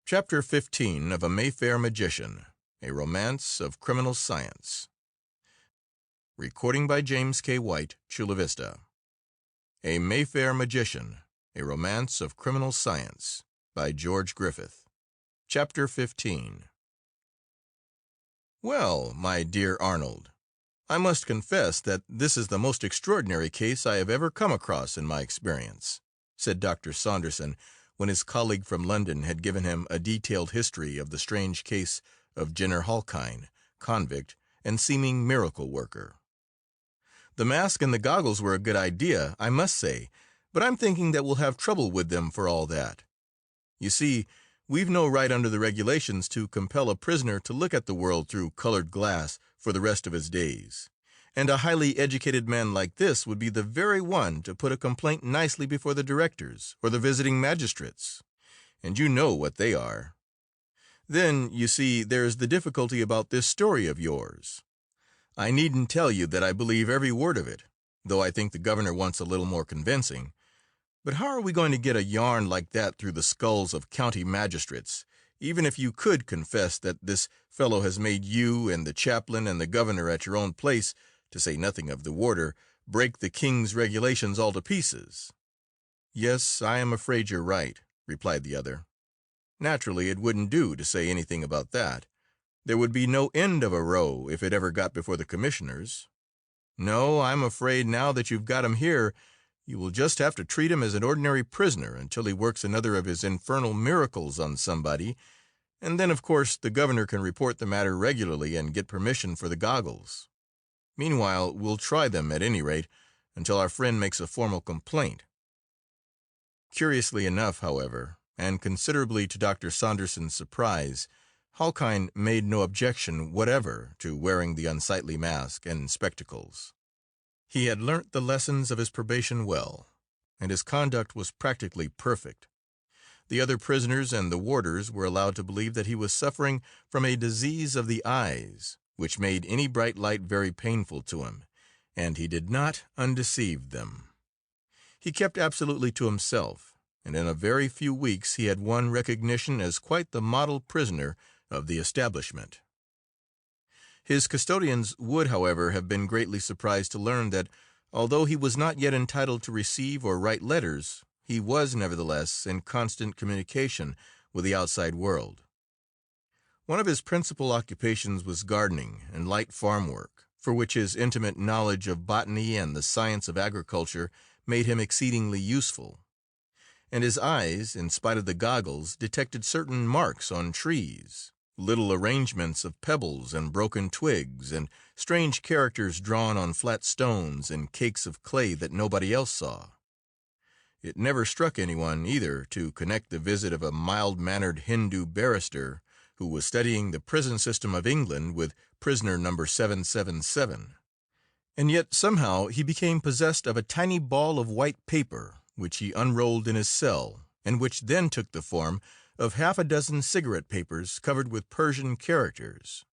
Chapter 15 of A Mayfair Magician, A Romance of Criminal Science. Recording by James K. White, Chula Vista. A Mayfair Magician, A Romance of Criminal Science, by George Griffith. Chapter 15. Well, my dear Arnold, I must confess that this is the most extraordinary case I have ever come across in my experience, said Dr. Saunderson, when his colleague from London had given him a detailed history of the strange case of Jenner Halkine, convict and seeming miracle worker. The mask and the goggles were a good idea, I must say, but I'm thinking that we'll have trouble with them for all that. You see, we've no right under the regulations to compel a prisoner to look at the world through colored glass for the rest of his days, and a highly educated man like this would be the very one to put a complaint nicely before the directors or the visiting magistrates, and you know what they are. Then, you see, there's the difficulty about this story of yours. I needn't tell you that I believe every word of it, though I think the governor wants a little more convincing. But how are we going to get a yarn like that through the skulls of county magistrates, even if you could confess that this fellow has made you and the chaplain and the governor at your own place, to say nothing of the warder, break the king's regulations all to pieces? Yes, I am afraid you're right, replied the other. Naturally, it wouldn't do to say anything about that. There would be no end of a row if it ever got before the commissioners. No, I'm afraid now that you've got him here, you will just have to treat him as an ordinary prisoner until he works another of his infernal miracles on somebody, and then, of course, the governor can report the matter regularly and get permission for the goggles. Meanwhile, we'll try them at any rate until our friend makes a formal complaint. Curiously enough, however, and considerably to Dr. Saunderson's surprise, Halkine made no objection whatever to wearing the unsightly mask and spectacles. He had learnt the lessons of his probation well, and his conduct was practically perfect. The other prisoners and the warders were allowed to believe that he was suffering from a disease of the eyes, which made any bright light very painful to him, and he did not undeceive them. He kept absolutely to himself, and in a very few weeks he had won recognition as quite the model prisoner of the establishment. His custodians would, however, have been greatly surprised to learn that, although he was not yet entitled to receive or write letters, he was nevertheless in constant communication with the outside world. One of his principal occupations was gardening and light farm work, for which his intimate knowledge of botany and the science of agriculture made him exceedingly useful. And his eyes, in spite of the goggles, detected certain marks on trees, little arrangements of pebbles and broken twigs, and strange characters drawn on flat stones and cakes of clay that nobody else saw. It never struck anyone, either, to connect the visit of a mild-mannered Hindu barrister who was studying the prison system of England with prisoner number 777. And yet somehow he became possessed of a tiny ball of white paper, which he unrolled in his cell, and which then took the form of half a dozen cigarette papers covered with Persian characters.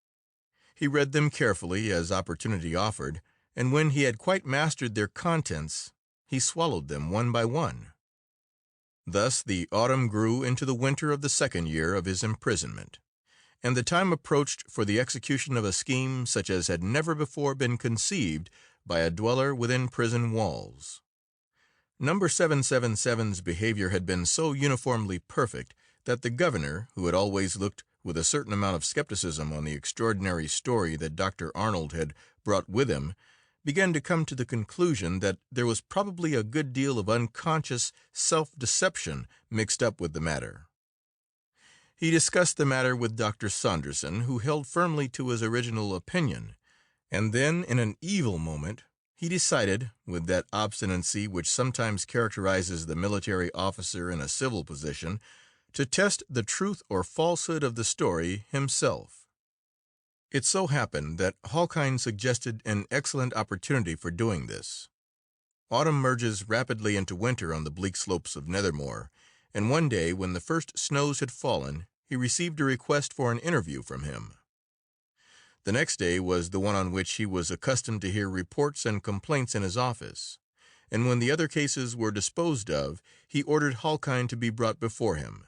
He read them carefully as opportunity offered, and when he had quite mastered their contents, he swallowed them one by one. Thus the autumn grew into the winter of the second year of his imprisonment, and the time approached for the execution of a scheme such as had never before been conceived by a dweller within prison walls. Number 777's behavior had been so uniformly perfect that the governor, who had always looked with a certain amount of skepticism on the extraordinary story that Dr. Arnold had brought with him, began to come to the conclusion that there was probably a good deal of unconscious self-deception mixed up with the matter. He discussed the matter with Dr. Saunderson, who held firmly to his original opinion, and then, in an evil moment, he decided, with that obstinacy which sometimes characterizes the military officer in a civil position, to test the truth or falsehood of the story himself. It so happened that Halkine suggested an excellent opportunity for doing this. Autumn merges rapidly into winter on the bleak slopes of Nethermoor, and one day, when the first snows had fallen, he received a request for an interview from him. The next day was the one on which he was accustomed to hear reports and complaints in his office, and when the other cases were disposed of, he ordered Halkine to be brought before him.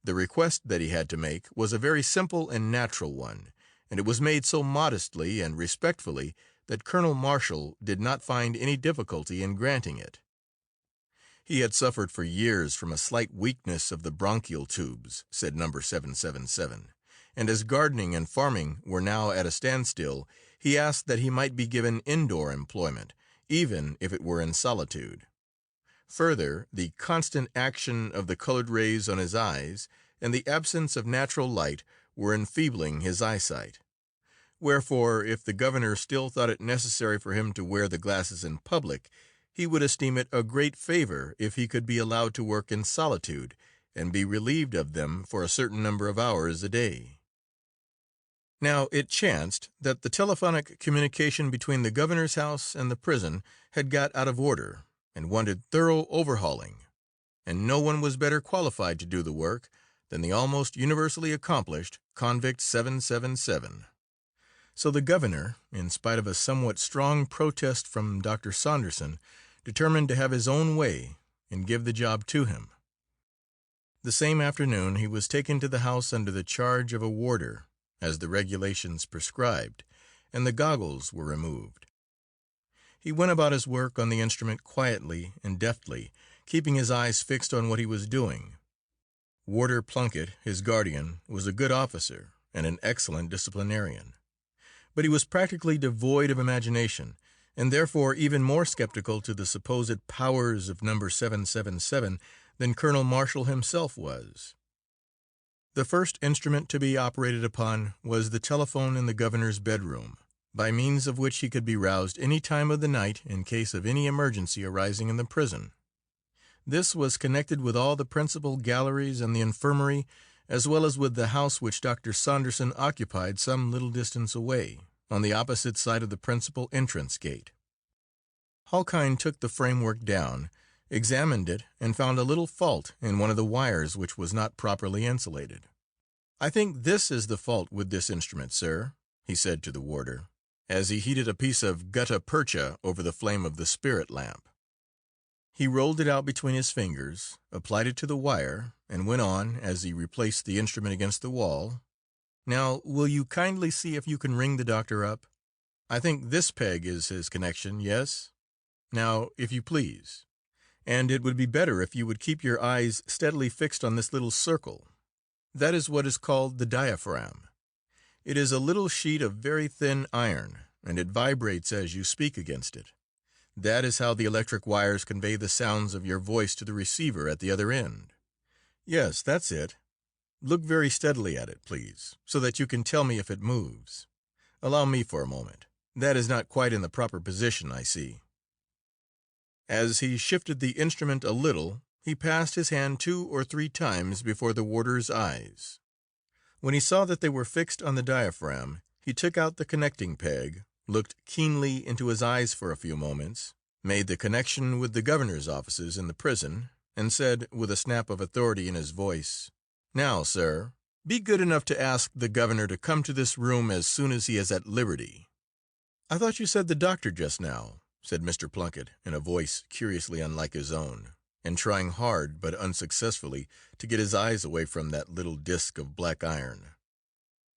The request that he had to make was a very simple and natural one, and it was made so modestly and respectfully that Colonel Marshall did not find any difficulty in granting it. He had suffered for years from a slight weakness of the bronchial tubes, said number 777, and as gardening and farming were now at a standstill, he asked that he might be given indoor employment, even if it were in solitude. Further, the constant action of the colored rays on his eyes and the absence of natural light were enfeebling his eyesight. Wherefore, if the governor still thought it necessary for him to wear the glasses in public, he would esteem it a great favor if he could be allowed to work in solitude and be relieved of them for a certain number of hours a day. Now it chanced that the telephonic communication between the governor's house and the prison had got out of order and wanted thorough overhauling, and no one was better qualified to do the work than the almost universally accomplished Convict 777. So the governor, in spite of a somewhat strong protest from Dr. Saunderson, determined to have his own way and give the job to him. The same afternoon he was taken to the house under the charge of a warder, as the regulations prescribed, and the goggles were removed. He went about his work on the instrument quietly and deftly, keeping his eyes fixed on what he was doing. Warder Plunkett, his guardian, was a good officer and an excellent disciplinarian, but he was practically devoid of imagination, and therefore even more skeptical to the supposed powers of number 777 than Colonel Marshall himself was. The first instrument to be operated upon was the telephone in the governor's bedroom, by means of which he could be roused any time of the night in case of any emergency arising in the prison. This was connected with all the principal galleries and the infirmary, as well as with the house which Dr. Saunderson occupied some little distance away, on the opposite side of the principal entrance gate. Halkine took the framework down, examined it, and found a little fault in one of the wires which was not properly insulated. "I think this is the fault with this instrument, sir," he said to the warder, as he heated a piece of gutta percha over the flame of the spirit lamp. He rolled it out between his fingers, applied it to the wire, and went on, as he replaced the instrument against the wall, "Now, will you kindly see if you can ring the doctor up? I think this peg is his connection, yes? Now, if you please. And it would be better if you would keep your eyes steadily fixed on this little circle. That is what is called the diaphragm. It is a little sheet of very thin iron, and it vibrates as you speak against it. That is how the electric wires convey the sounds of your voice to the receiver at the other end. Yes, that's it. Look very steadily at it, please, so that you can tell me if it moves. Allow me for a moment. That is not quite in the proper position, I see." As he shifted the instrument a little, he passed his hand 2 or 3 times before the warder's eyes. When he saw that they were fixed on the diaphragm, he took out the connecting peg, looked keenly into his eyes for a few moments, made the connection with the governor's offices in the prison, and said, with a snap of authority in his voice, "Now, sir, be good enough to ask the governor to come to this room as soon as he is at liberty." "I thought you said the doctor just now," said Mr. Plunkett, in a voice curiously unlike his own, and trying hard, but unsuccessfully, to get his eyes away from that little disk of black iron.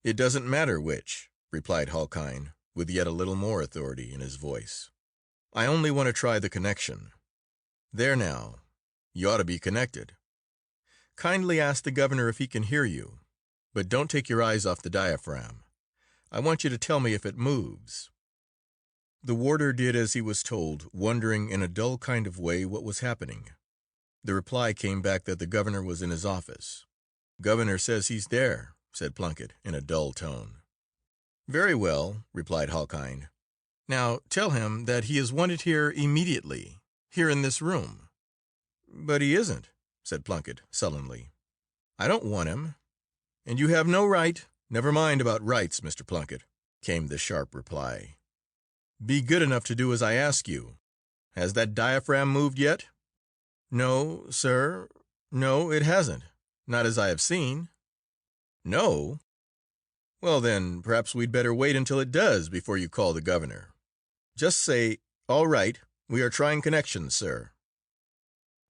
"It doesn't matter which," replied Halkine, with yet a little more authority in his voice. "I only want to try the connection. There now, you ought to be connected. Kindly ask the governor if he can hear you, but don't take your eyes off the diaphragm. I want you to tell me if it moves." The warder did as he was told, wondering in a dull kind of way what was happening. The reply came back that the governor was in his office. "Governor says he's there," said Plunkett in a dull tone. "Very well," replied Halkine. "Now tell him that he is wanted here immediately, here in this room." "But he isn't," said Plunkett sullenly. "I don't want him." "And you have no right—" "Never mind about rights, Mr. Plunkett," came the sharp reply. "Be good enough to do as I ask you. Has that diaphragm moved yet?" "No, sir. No, it hasn't. Not as I have seen." "No? Well, then, perhaps we'd better wait until it does before you call the governor. Just say, 'All right, we are trying connections, sir.'"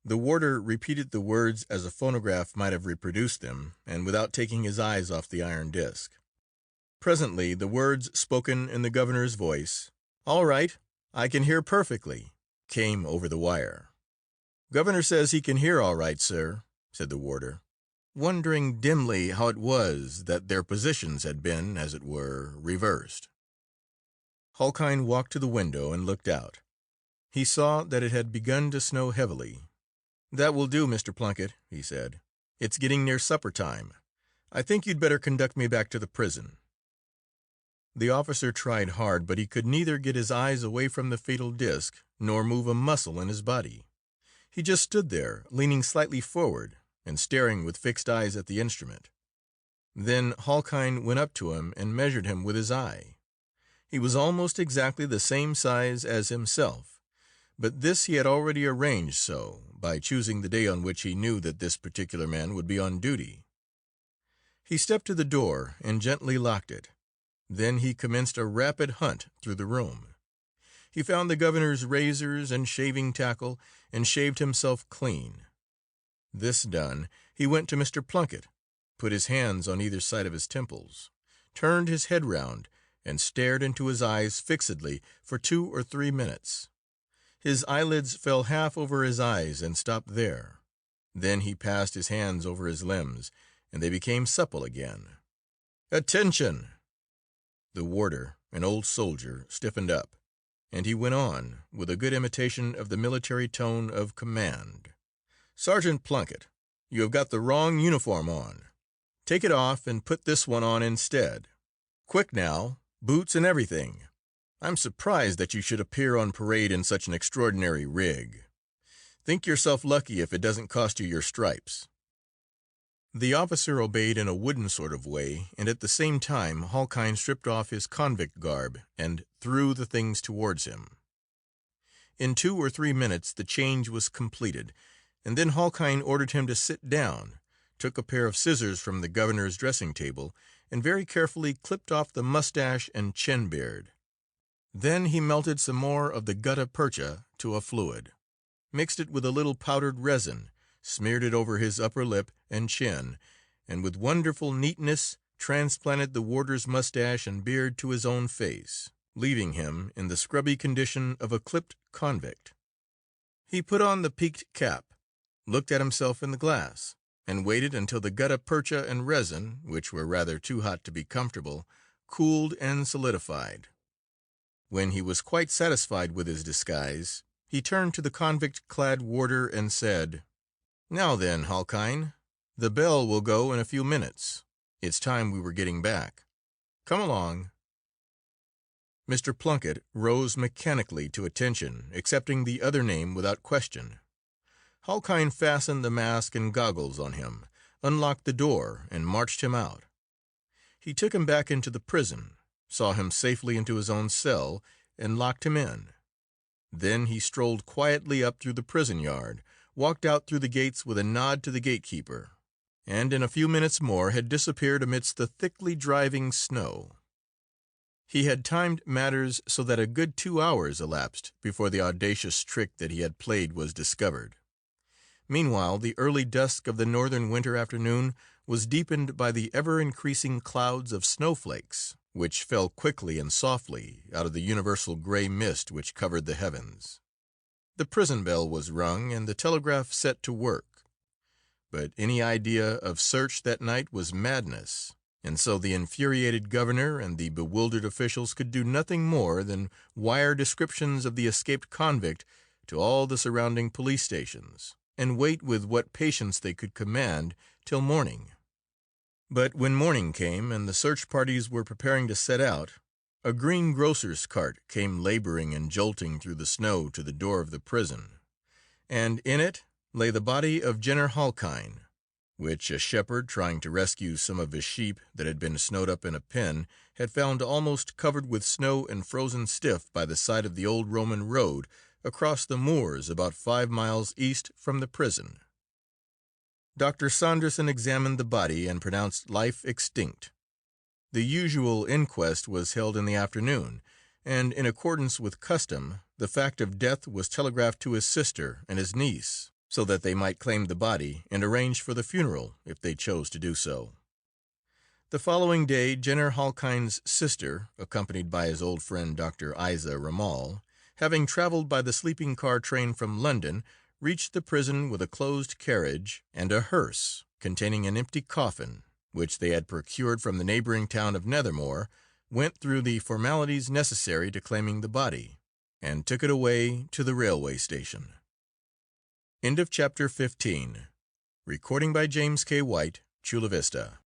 The warder repeated the words as a phonograph might have reproduced them, and without taking his eyes off the iron disc. Presently the words, spoken in the governor's voice, "All right, I can hear perfectly," came over the wire. "Governor says he can hear all right, sir," said the warder, wondering dimly how it was that their positions had been, as it were, reversed. Halkine walked to the window and looked out. He saw that it had begun to snow heavily. "That will do, Mr. Plunkett," he said. "It's getting near supper time. I think you'd better conduct me back to the prison." The officer tried hard, but he could neither get his eyes away from the fatal disc nor move a muscle in his body. He just stood there, leaning slightly forward and staring with fixed eyes at the instrument. Then Halkine went up to him and measured him with his eye. He was almost exactly the same size as himself, but this he had already arranged so, by choosing the day on which he knew that this particular man would be on duty. He stepped to the door and gently locked it. Then he commenced a rapid hunt through the room. He found the governor's razors and shaving tackle, and shaved himself clean. This done, he went to Mr. Plunkett, put his hands on either side of his temples, turned his head round, and stared into his eyes fixedly for 2 or 3 minutes. His eyelids fell half over his eyes and stopped there. Then he passed his hands over his limbs, and they became supple again. "Attention!" The warder, an old soldier, stiffened up, and he went on, with a good imitation of the military tone of command. "Sergeant Plunkett, you have got the wrong uniform on. Take it off and put this one on instead. Quick now, boots and everything. I'm surprised that you should appear on parade in such an extraordinary rig. Think yourself lucky if it doesn't cost you your stripes." The officer obeyed in a wooden sort of way, and at the same time Halkine stripped off his convict garb and threw the things towards him. In 2 or 3 minutes the change was completed, and then Halkine ordered him to sit down, took a pair of scissors from the governor's dressing table, and very carefully clipped off the mustache and chin beard. Then he melted some more of the gutta percha to a fluid, mixed it with a little powdered resin, smeared it over his upper lip and chin, and with wonderful neatness transplanted the warder's mustache and beard to his own face, leaving him in the scrubby condition of a clipped convict. He put on the peaked cap, looked at himself in the glass, and waited until the gutta percha and resin, which were rather too hot to be comfortable, cooled and solidified. When he was quite satisfied with his disguise, he turned to the convict-clad warder and said, "Now then, Halkine, the bell will go in a few minutes. It's time we were getting back. Come along." Mr. Plunkett rose mechanically to attention, accepting the other name without question. Halkine fastened the mask and goggles on him, unlocked the door, and marched him out. He took him back into the prison, saw him safely into his own cell, and locked him in. Then he strolled quietly up through the prison yard, walked out through the gates with a nod to the gatekeeper, and in a few minutes more had disappeared amidst the thickly driving snow. He had timed matters so that a good 2 hours elapsed before the audacious trick that he had played was discovered. Meanwhile, the early dusk of the northern winter afternoon was deepened by the ever-increasing clouds of snowflakes, which fell quickly and softly out of the universal gray mist which covered the heavens. The prison bell was rung and the telegraph set to work. But any idea of search that night was madness, and so the infuriated governor and the bewildered officials could do nothing more than wire descriptions of the escaped convict to all the surrounding police stations, and wait with what patience they could command till morning. But when morning came and the search parties were preparing to set out, a greengrocer's cart came laboring and jolting through the snow to the door of the prison, and in it lay the body of Jenner Halkine, which a shepherd, trying to rescue some of his sheep that had been snowed up in a pen, had found almost covered with snow and frozen stiff by the side of the old Roman road across the moors about 5 miles east from the prison. Dr. Saunderson examined the body and pronounced life extinct. The usual inquest was held in the afternoon, and in accordance with custom, the fact of death was telegraphed to his sister and his niece, so that they might claim the body and arrange for the funeral if they chose to do so. The following day, Jenner Halkind's sister, accompanied by his old friend Dr. Isa Ramal, having traveled by the sleeping car train from London, reached the prison with a closed carriage and a hearse containing an empty coffin, which they had procured from the neighboring town of Nethermoor, went through the formalities necessary to claiming the body, and took it away to the railway station. End of chapter 15. Recording by James K. White, Chula Vista.